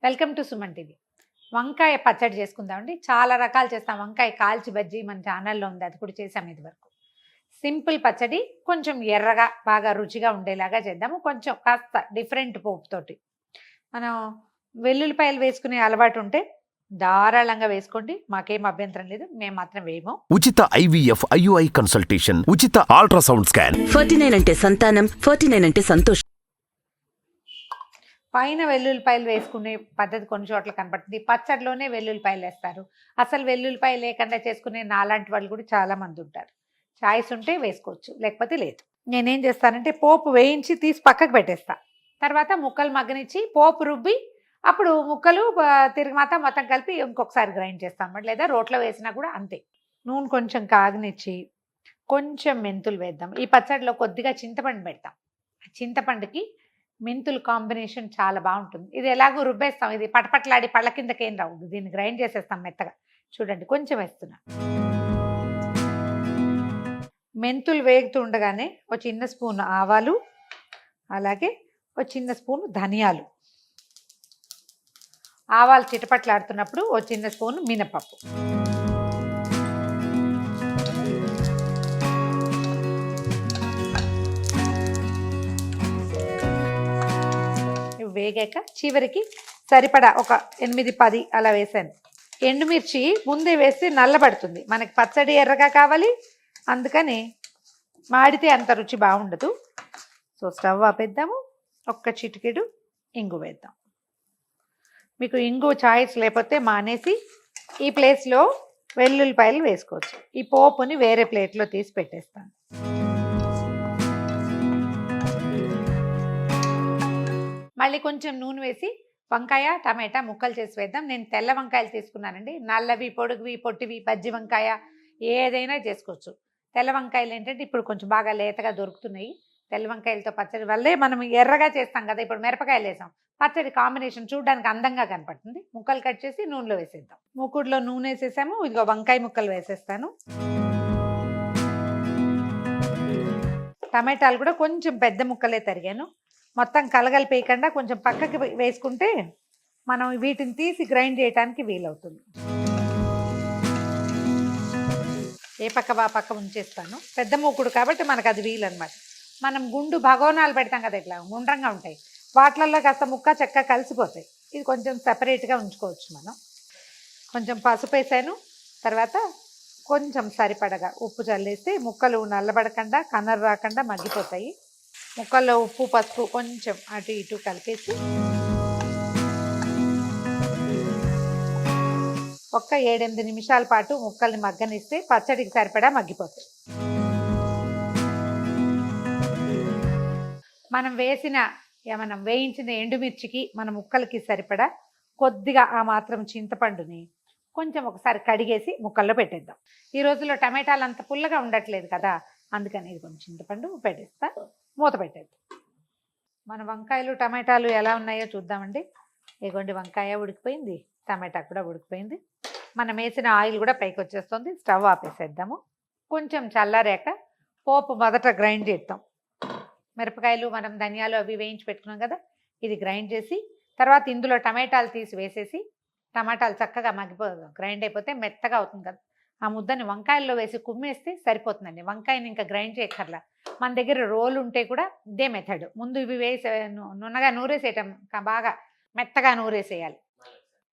Welcome to Suman TV. వంకాయ పచ్చడి చేసుకుందామండి. చాలా రకాలు చేస్తాం. వంకాయ కాల్చి బజ్జీ మన ఛానల్లో ఉంది, అది కూడా చేసాం ఇది వరకు. సింపుల్ పచ్చడి, కొంచెం ఎర్రగా బాగా రుచిగా ఉండేలాగా చేద్దాము. కొంచెం కాస్త డిఫరెంట్ పోపుతోటి. మనం వెల్లుల్లిపాయలు వేసుకునే అలవాటు ఉంటే ధారాళంగా వేసుకోండి, మాకేం అభ్యంతరం లేదు, మేము మాత్రం వేయము. ఉచిత IVF IUI కన్సల్టేషన్, ఉచిత అల్ట్రాసౌండ్ స్కాన్. 49 అంటే సంతానం, 49 అంటే సంతోషం. పైన వెల్లుల్లిపాయలు వేసుకునే పద్ధతి కొన్ని చోట్ల కనపడుతుంది. పచ్చడిలోనే వెల్లుల్లిపాయలు వేస్తారు. అసలు వెల్లుల్లిపాయలు లేకుండా చేసుకునే నాలాంటి వాళ్ళు కూడా చాలా మంది ఉంటారు. చాయిస్ ఉంటే వేసుకోవచ్చు, లేకపోతే లేదు. నేనేం చేస్తానంటే పోపు వేయించి తీసి పక్కకు పెట్టేస్తా. తర్వాత ముక్కలు మగ్గనిచ్చి పోపు రుబ్బి అప్పుడు ముక్కలు తిరిగిమాత మొత్తం కలిపి ఇంకొకసారి గ్రైండ్ చేస్తాం. లేదా రోట్లో వేసినా కూడా అంతే. నూనె కొంచెం కాగనిచ్చి కొంచెం మెంతులు వేద్దాం. ఈ పచ్చడిలో కొద్దిగా చింతపండు పెడతాం. చింతపండుకి మెంతులు కాంబినేషన్ చాలా బాగుంటుంది. ఇది ఎలాగో రుబ్బేస్తాం, ఇది పటపట్లాడి పళ్ళ కిందకేం రావు. దీన్ని గ్రైండ్ చేసేస్తాం మెత్తగా. చూడండి, కొంచెం వేస్తున్నా. మెంతులు వేగుతూ ఉండగానే ఒక చిన్న స్పూన్ ఆవాలు, అలాగే ఒక చిన్న స్పూన్ ధనియాలు. ఆవాలు చిటపట్లాడుతున్నప్పుడు ఒక చిన్న స్పూన్ మినపప్పు. వేగాక చివరికి సరిపడా ఒక 8-10 అలా వేసాను. ఎండుమిర్చి ముందే వేస్తే నల్లబడుతుంది. మనకి పచ్చడి ఎర్రగా కావాలి, అందుకని మాడితే అంత రుచి బాగుండదు. సో స్టవ్ ఆపేద్దాము. ఒక్క చిటికెడు ఇంగు వేద్దాం. మీకు ఇంగు చాయిస్ లేకపోతే మానేసి ఈ ప్లేస్లో వెల్లుల్లిపాయలు వేసుకోవచ్చు. ఈ పోపుని వేరే ప్లేట్లో తీసి పెట్టేస్తాను. మళ్ళీ కొంచెం నూనె వేసి వంకాయ టమాటా ముక్కలు చేసి వేద్దాం. నేను తెల్ల వంకాయలు తీసుకున్నానండి. నల్లవి, పొడుగువి, పొట్టివి, బజ్జి వంకాయ ఏదైనా చేసుకోవచ్చు. తెల్ల వంకాయలు ఏంటంటే ఇప్పుడు కొంచెం బాగా లేతగా దొరుకుతున్నాయి. తెల్ల వంకాయలతో పచ్చడి వల్లే మనం ఎర్రగా చేస్తాం కదా. ఇప్పుడు మిరపకాయలు వేసాం, పచ్చడి కాంబినేషన్ చూడడానికి అందంగా కనపడుతుంది. ముక్కలు కట్ చేసి నూనెలో వేసేద్దాం. మూకుడులో నూనె వేసేసాము. ఇదిగో వంకాయ ముక్కలు వేసేస్తాను. టమాటాలు కూడా కొంచెం పెద్ద ముక్కలే తరిగాను. మొత్తం కలగలిపేయకుండా కొంచెం పక్కకి వేసుకుంటే మనం వీటిని తీసి గ్రైండ్ చేయడానికి వీలవుతుంది. ఏ పక్క పక్క ఉంచేస్తాను. పెద్ద మూకుడు కాబట్టి మనకు అది వీలన్నమాట. మనం గుండు భగోనాలు పెడతాం కదా, ఇట్లా గుండ్రంగా ఉంటాయి, వాటిల్లో కాస్త ముక్క చెక్క కలిసిపోతాయి. ఇది కొంచెం సెపరేట్గా ఉంచుకోవచ్చు మనం. కొంచెం పసుపు వేసాను. తర్వాత కొంచెం సరిపడగా ఉప్పు చల్లేస్తే ముక్కలు నల్లబడకుండా కనర్ రాకుండా మగ్గిపోతాయి. ముక్కల్లో ఉప్పు పసుపు కొంచెం అటు ఇటు కలిపేసి ఒక్క 7-8 నిమిషాల పాటు ముక్కల్ని మగ్గనిస్తే పచ్చడికి సరిపడా మగ్గిపోతాయి. మనం వేయించిన ఎండుమిర్చికి మన ముక్కలకి సరిపడా కొద్దిగా ఆ మాత్రం చింతపండుని కొంచెం ఒకసారి కడిగేసి ముక్కల్లో పెట్టేద్దాం. ఈ రోజుల్లో టమాటాలు అంత పుల్లగా ఉండట్లేదు కదా, అందుకని ఇది కొంచెం చింతపండు పెట్టేస్తా. మూత పెట్టేద్దాం. మన వంకాయలు టమాటాలు ఎలా ఉన్నాయో చూద్దామండి. ఇదిగోండి, వంకాయ ఉడికిపోయింది, టమాటా కూడా ఉడికిపోయింది. మనం వేసిన ఆయిల్ కూడా పైకి వచ్చేస్తుంది. స్టవ్ ఆపేసేద్దాము. కొంచెం చల్లారాక పోపు మొదట గ్రైండ్ చేద్దాం. మిరపకాయలు మనం ధనియాలు అవి వేయించి పెట్టుకున్నాం కదా, ఇది గ్రైండ్ చేసి తర్వాత ఇందులో టమాటాలు తీసి వేసేసి టమాటాలు చక్కగా గ్రైండ్ అయిపోతే మెత్తగా అవుతుంది కదా, ఆ ముద్దని వంకాయల్లో వేసి కుమ్మేస్తే సరిపోతుందండి. వంకాయని ఇంకా గ్రైండ్ చేయక్కర్లా. మన దగ్గర రోల్ ఉంటే కూడా ఇదే మెథడ్. ముందు ఇవి వేసే నున్నగా నూరేసేయటం, బాగా మెత్తగా నూరేసేయాలి.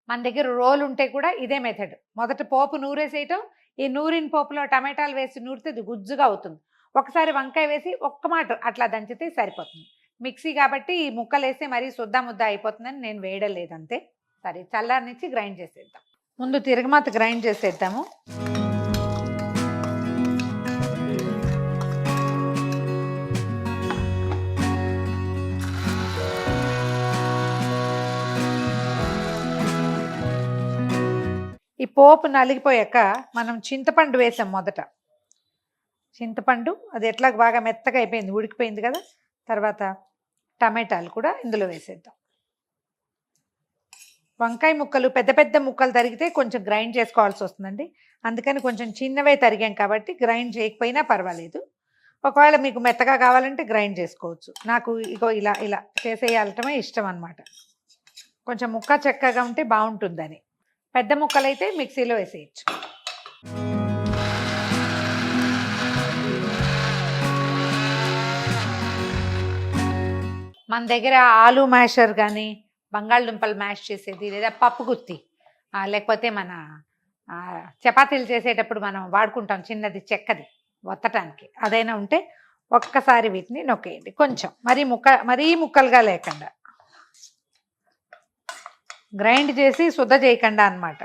మన దగ్గర రోల్ ఉంటే కూడా ఇదే మెథడ్. మొదట పోపు నూరేసేయటం, ఈ నూరిన పోపులో టమాటాలు వేసి నూరితే ఇది గుజ్జుగా అవుతుంది. ఒకసారి వంకాయ వేసి ఒక్క మాట అట్లా దంచితే సరిపోతుంది. మిక్సీ కాబట్టి ఈ ముక్కలు వేస్తే మరీ సుద్దా ముద్ద అయిపోతుందని నేను వేయడం లేదంతే. సరే, చల్లారనిచ్చి గ్రైండ్ చేసేద్దాం. ముందు తిరగమాత గ్రైండ్ చేసేద్దాము. ఈ పోపు నలిగిపోయాక మనం చింతపండు వేసాం. మొదట చింతపండు అది ఎట్లా బాగా మెత్తగా అయిపోయింది, ఉడికిపోయింది కదా. తర్వాత టమాటాలు కూడా ఇందులో వేసేద్దాం. వంకాయ ముక్కలు పెద్ద పెద్ద ముక్కలు తరిగితే కొంచెం గ్రైండ్ చేసుకోవాల్సి వస్తుందండి. అందుకని కొంచెం చిన్నవే తరిగాం కాబట్టి గ్రైండ్ చేయకపోయినా పర్వాలేదు. ఒకవేళ మీకు మెత్తగా కావాలంటే గ్రైండ్ చేసుకోవచ్చు. నాకు ఇగో ఇలా చేసేయాలటమే ఇష్టం అన్నమాట. కొంచెం ముక్క చెక్కగా ఉంటే బాగుంటుందని. పెద్ద ముక్కలైతే మిక్సీలో వేసేయచ్చు. మన దగ్గర ఆలు మ్యాషర్ కానీ, బంగాళదుంపలు మ్యాష్ చేసేది, లేదా పప్పు గుత్తి, లేకపోతే మన చపాతీలు చేసేటప్పుడు మనం వాడుకుంటాం చిన్నది చెక్కది ఒత్తటానికి, అదైనా ఉంటే ఒక్కసారి వీటిని నొక్కేయండి. కొంచెం మరీ ముక్కలుగా లేకుండా గ్రైండ్ చేసి శుద్ధ చేయకుండా అన్నమాట.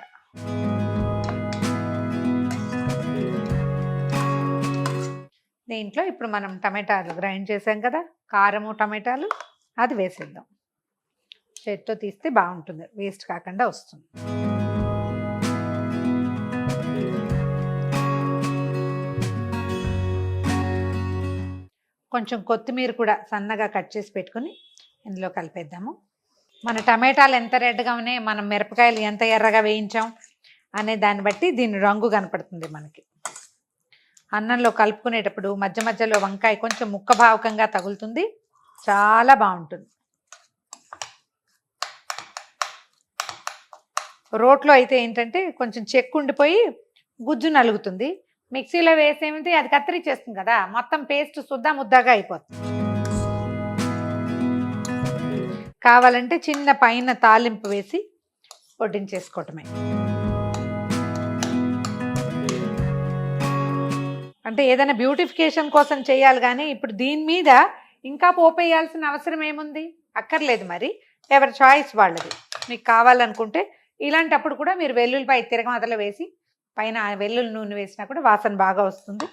దీంట్లో ఇప్పుడు మనం టమాటాలు గ్రైండ్ చేసాం కదా, కారము టమాటాలు అది వేసేద్దాం. చేత్తో తీస్తే బాగుంటుంది, వేస్ట్ కాకుండా వస్తుంది. కొంచెం కొత్తిమీర కూడా సన్నగా కట్ చేసి పెట్టుకుని ఇందులో కలిపేద్దాము. మన టమాటాలు ఎంత రెడ్గా ఉన్నాయి, మనం మిరపకాయలు ఎంత ఎర్రగా వేయించాం అనే దాన్ని బట్టి దీని రంగు కనపడుతుంది మనకి. అన్నంలో కలుపుకునేటప్పుడు మధ్య మధ్యలో వంకాయ కొంచెం ముక్కభావకంగా తగులుతుంది, చాలా బాగుంటుంది. రోట్లో అయితే ఏంటంటే కొంచెం చెక్కు ఉండిపోయి గుజ్జు నలుగుతుంది, మిక్సీలో వేసేమిటి అది కత్తిరించేస్తుంది కదా, మొత్తం పేస్ట్ శుద్ధ ముద్దగా అయిపోతుంది. కావాలంటే చిన్న పైన తాలింపు వేసి వడ్డించేసుకోవటమే. అంటే ఏదైనా బ్యూటిఫికేషన్ కోసం చేయాలి కానీ ఇప్పుడు దీని మీద ఇంకా పోపేయాల్సిన అవసరం ఏముంది, అక్కర్లేదు. మరి ఎవరి చాయిస్ వాళ్ళది. మీకు కావాలనుకుంటే ఇలాంటప్పుడు కూడా మీరు వెల్లుల్లిపాయ తిరగమాతలో వేసి పైన వెల్లుల్లి నూనె వేసినా కూడా వాసన బాగా వస్తుంది.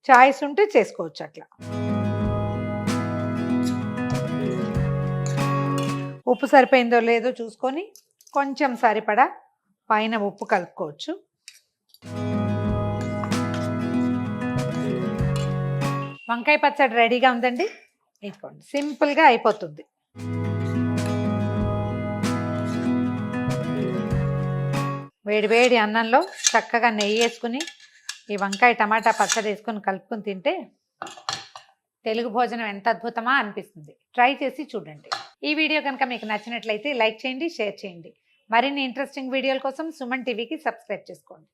చాయిస్ ఉంటే చేసుకోవచ్చు అట్లా. ఉప్పు సరిపోయిందో లేదో చూసుకొని కొంచెం సరిపడా పైన ఉప్పు కలుపుకోవచ్చు. వంకాయ పచ్చడి రెడీగా ఉందండి. ఇదిగోండి, సింపుల్గా అయిపోతుంది. వేడి వేడి అన్నంలో చక్కగా నెయ్యి వేసుకుని ఈ వంకాయ టమాటా పచ్చడి వేసుకొని కలుపుకొని తింటే తెలుగు భోజనం ఎంత అద్భుతమా అనిపిస్తుంది. ట్రై చేసి చూడండి. ఈ వీడియో కనుక మీకు నచ్చినట్లయితే లైక్ చేయండి, షేర్ చేయండి. మరిన్ని ఇంట్రెస్టింగ్ వీడియోల కోసం సుమన్ టీవీకి సబ్స్క్రైబ్ చేసుకోండి.